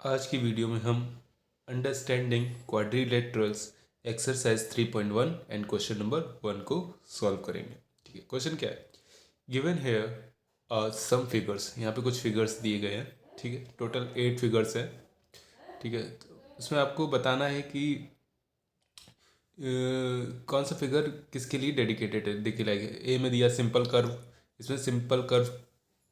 आज की वीडियो में हम understanding quadrilaterals exercise 3.1 and question number 1 को सॉल्व करेंगे। ठीक है, क्वेश्चन क्या है? गिवन हेयर सम फिगर्स, यहाँ पे कुछ फिगर्स दिए गए हैं। ठीक है, टोटल 8 फिगर्स हैं। ठीक है, तो उसमें आपको बताना है कि कौन सा फिगर किसके लिए डेडिकेटेड है। देखिए लाइक ए में दिया सिंपल कर्व, इसमें सिंपल कर्व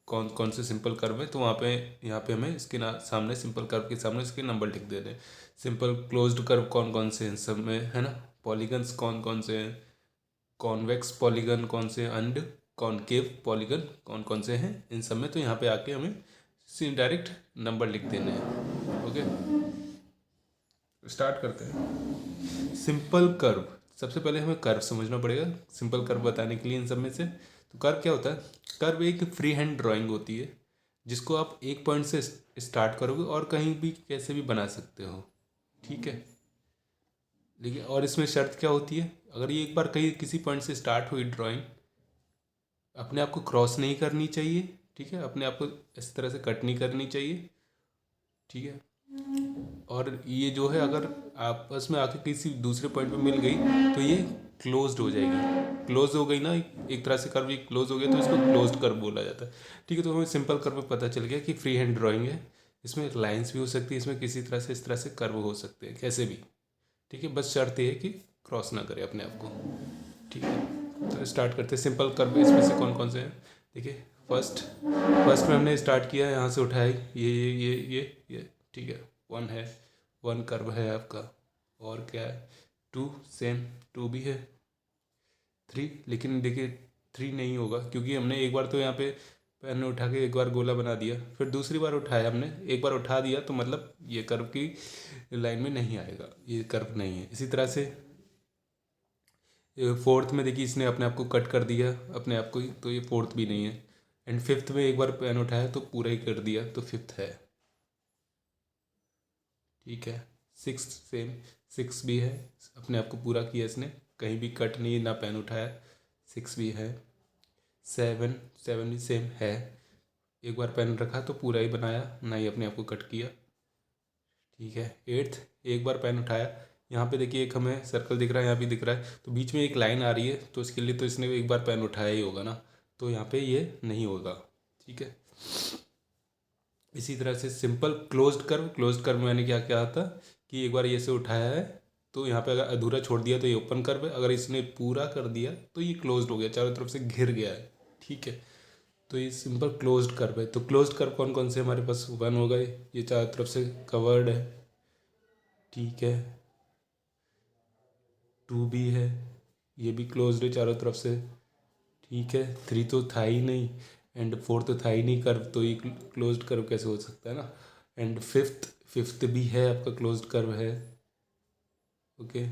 कौन कौन से सिंपल कर्व है, तो वहाँ पे यहाँ पे हमें इसके सामने सिंपल कर्व के सामने इसके नंबर लिख दे रहे हैं। सिंपल क्लोज्ड कर्व कौन कौन से हैं सब में, है ना। पॉलीगन्स कौन कौन से हैं, कॉन्वेक्स पॉलीगन कौन से हैं, एंड कॉनकेव पॉलीगन कौन कौन से हैं, इन सब में तो यहाँ पे आके हमें डायरेक्ट नंबर लिख देने हैं। ओके, स्टार्ट करते हैं। सिंपल कर्व, सबसे पहले हमें कर्व समझना पड़ेगा सिंपल कर्व बताने के लिए इन सब में से। तो कर्व क्या होता है? कर्व एक फ्री हैंड ड्राइंग होती है जिसको आप एक पॉइंट से स्टार्ट करोगे और कहीं भी कैसे भी बना सकते हो। ठीक है, लेकिन और इसमें शर्त क्या होती है? अगर ये एक बार कहीं किसी पॉइंट से स्टार्ट हुई ड्राइंग, अपने आप को क्रॉस नहीं करनी चाहिए। ठीक है, अपने आप को इस तरह से कट नहीं करनी चाहिए। ठीक है, और ये जो है अगर आपस में आके किसी दूसरे पॉइंट पे मिल गई तो ये क्लोज्ड हो जाएगी। क्लोज हो गई ना, एक तरह से कर्व ये क्लोज हो गया तो इसको क्लोज्ड कर्व बोला जाता है। ठीक है, तो हमें सिंपल कर्व में पता चल गया कि फ्री हैंड ड्राइंग है, इसमें लाइंस भी हो सकती है, इसमें किसी तरह से इस तरह से कर्व हो सकते हैं कैसे भी। ठीक है, बस शर्त ये है कि क्रॉस ना करे अपने आप को। ठीक है, तो स्टार्ट करते हैं। सिंपल कर्व इसमें से कौन कौन से हैं? देखिए, फर्स्ट फर्स्ट में हमने स्टार्ट किया, यहाँ से उठाया ये। ठीक है, 1 है, 1 कर्व है आपका। और क्या है? 2, सेम 2 भी है। 3, लेकिन देखिए 3 नहीं होगा क्योंकि हमने एक बार तो यहाँ पे पेन उठा के एक बार गोला बना दिया, फिर दूसरी बार उठाया हमने, एक बार उठा दिया तो मतलब ये कर्व की लाइन में नहीं आएगा, ये कर्व नहीं है। इसी तरह से फोर्थ में देखिए इसने अपने आप को कट कर दिया अपने आप को ही, तो ये फोर्थ भी नहीं है। एंड फिफ्थ में एक बार पेन उठाया तो पूरा ही कर दिया तो फिफ्थ है। ठीक है, 6 सेम, 6 भी है, अपने आप को पूरा किया इसने, कहीं भी कट नहीं ना पेन उठाया, 6 भी है। 7, 7 भी सेम है, एक बार पेन रखा तो पूरा ही बनाया, ना ही अपने आप को कट किया। ठीक है, 8th, एक बार पेन उठाया, यहाँ पे देखिए एक हमें सर्कल दिख रहा है, यहाँ भी दिख रहा है, तो बीच में एक लाइन आ रही है तो इसके लिए तो इसने एक बार पेन उठाया ही होगा ना, तो यहाँ पे ये नहीं होगा। ठीक है, इसी तरह से सिंपल क्लोज्ड कर्व मैंने क्या क्या था कि एक बार ये से उठाया है तो यहाँ पे अगर अधूरा छोड़ दिया तो ये ओपन कर्व है, अगर इसने पूरा कर दिया तो ये क्लोज्ड हो गया, चारों तरफ से घिर गया है। ठीक है, तो ये सिंपल क्लोज्ड कर्व है। तो क्लोज्ड कर्व कौन कौन से हमारे पास? 1 हो गए, ये चारों तरफ से कवर्ड है। ठीक है, 2 भी है, ये भी क्लोज्ड है चारों तरफ से। ठीक है, 3 तो था ही नहीं, एंड 4 तो था ही नहीं कर्व, तो ये क्लोज्ड कर्व कैसे हो सकता है ना। एंड फिफ्थ भी है आपका, क्लोज्ड कर्व है। ओके,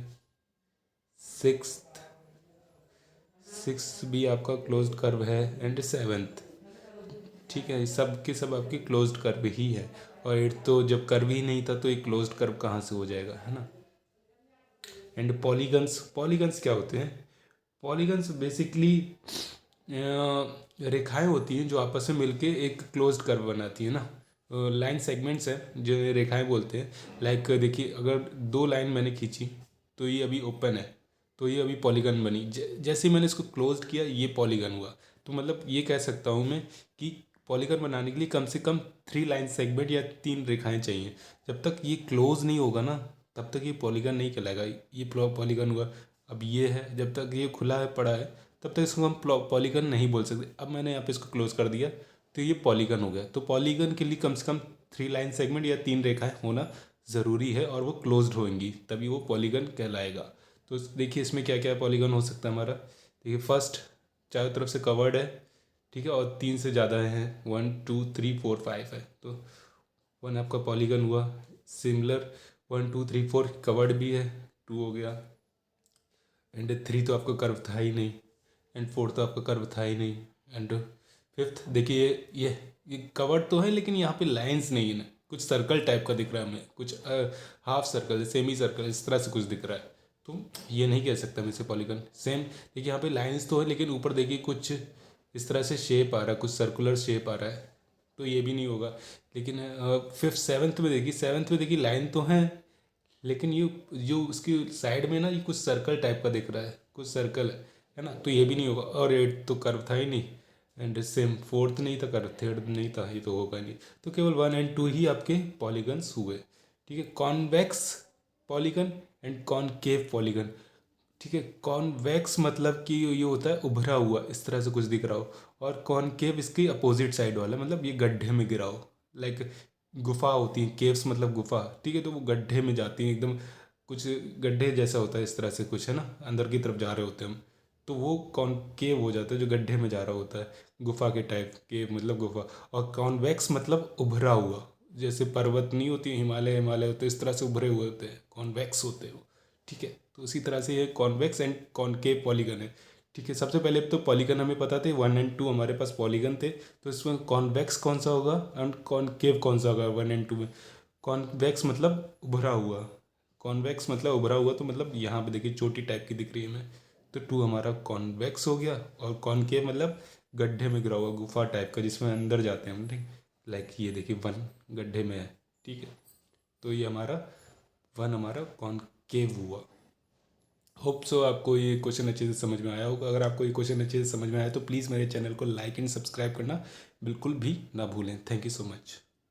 सिक्स्थ सिक्स भी आपका क्लोज्ड कर्व है, एंड सेवेंथ। ठीक है, सब के सब आपकी क्लोज्ड कर्व ही है। और एट तो जब कर्व ही नहीं था तो ये क्लोज्ड कर्व कहाँ से हो जाएगा, है ना। एंड पॉलीगन्स, पॉलीगन्स क्या होते हैं? पॉलीगन्स बेसिकली रेखाएं होती हैं जो आपस में मिलके एक क्लोज्ड कर्व बनाती है ना। लाइन सेगमेंट्स हैं जो रेखाएं बोलते हैं। लाइक देखिए, अगर 2 लाइन मैंने खींची तो ये अभी ओपन है, तो ये अभी पॉलीगन बनी। जैसे ही मैंने इसको क्लोज किया ये पॉलीगन हुआ। तो मतलब ये कह सकता हूँ मैं कि पॉलीगन बनाने के लिए कम से कम 3 लाइन सेगमेंट या 3 रेखाएं चाहिए। जब तक ये क्लोज नहीं होगा ना तब तक ये पॉलीगन नहीं कहलाएगा। ये पॉलीगन हुआ। अब ये है, जब तक ये खुला है पड़ा है तब तक इसको हम पॉलीगन नहीं बोल सकते। अब मैंने यहाँ पे इसको क्लोज कर दिया तो ये पॉलीगन हो गया। तो पॉलीगन के लिए कम से कम 3 लाइन सेगमेंट या 3 रेखाएं होना ज़रूरी है और वो क्लोज्ड होंगी तभी वो पॉलीगन कहलाएगा। तो देखिए इसमें क्या क्या पॉलीगन हो सकता है हमारा। देखिए फर्स्ट, चारों तरफ से कवर्ड है। ठीक है, और 3 से ज़्यादा हैं, 1 2 3 4 5 है, तो 1 आपका पॉलीगन हुआ। सिमिलर 1 2 3 4 कवर्ड भी है, 2 हो गया। एंड 3 तो आपका कर्व था ही नहीं, एंड 4 तो आपका कर्व था ही नहीं। एंड फिफ्थ देखिए, ये कवर्ड तो है लेकिन यहाँ पे लाइंस नहीं है ना, कुछ सर्कल टाइप का दिख रहा है हमें, कुछ हाफ सर्कल, सेमी सर्कल, इस तरह से कुछ दिख रहा है, तो ये नहीं कह सकता मैं इसे पॉलीगन। सेम देखिए, यहाँ पे लाइंस तो है लेकिन ऊपर देखिए कुछ इस तरह से शेप आ रहा है, कुछ सर्कुलर शेप आ रहा है, तो ये भी नहीं होगा। लेकिन फिफ्थ सेवन्थ में देखिए, सेवन्थ में देखिए लाइन तो है, लेकिन ये जो उसकी साइड में ना ये कुछ सर्कल टाइप का दिख रहा है, कुछ सर्कल है ना, तो ये भी नहीं होगा। और एट तो कर्व था ही नहीं, एंड सेम फोर्थ नहीं था कर्व, थर्ड नहीं था, ये तो होगा नहीं। तो केवल 1 और 2 ही आपके पॉलीगन्स हुए। ठीक है, convex polygon and concave polygon. ठीक है, कॉन्वेक्स मतलब कि ये होता है उभरा हुआ, इस तरह से कुछ दिख रहा हो, और कॉनकेव इसकी अपोजिट साइड वाला, मतलब ये गड्ढे में गिरा हो। लाइक गुफा होती है, केव्स मतलब गुफा, ठीक है, तो वो गड्ढे में जाती हैं एकदम, कुछ गड्ढे जैसा होता है इस तरह से कुछ, है ना, अंदर की तरफ जा रहे होते हैं हम, तो वो कॉनकेव हो जाता है जो गड्ढे में जा रहा होता है, गुफा के टाइप, केव मतलब गुफा। और कॉन्वेक्स मतलब उभरा हुआ, जैसे पर्वत नहीं होती, हिमालय हिमालय होते इस तरह से उभरे हुए होते हैं, कॉन्वेक्स होते हैं वो। ठीक है, तो उसी तरह से ये कॉन्वेक्स एंड कॉनकेव पॉलीगन है। ठीक है, सबसे पहले तो पॉलीगन हमें पता थे, 1 और 2 हमारे पास पॉलीगन थे, तो इसमें कॉन्वेक्स कौन सा होगा एंड कॉनकेव कौन सा होगा 1 और 2 में। कॉन्वेक्स मतलब उभरा हुआ, कॉन्वेक्स मतलब उभरा हुआ, तो मतलब यहाँ पे देखिए चोटी टाइप की दिख रही है हमें, तो 2 हमारा कॉन्वेक्स हो गया। और कॉनकेव मतलब गड्ढे में गिरा हुआ, गुफा टाइप का जिसमें अंदर जाते हैं हम, ठीक। लाइक ये देखिए 1 गड्ढे में है, ठीक है, तो ये हमारा 1 हमारा कॉनकेव हुआ। होप सो आपको ये क्वेश्चन अच्छे से समझ में आया होगा। अगर आपको ये क्वेश्चन अच्छे से समझ में आया तो प्लीज़ मेरे चैनल को लाइक एंड सब्सक्राइब करना बिल्कुल भी ना भूलें। Thank you so much.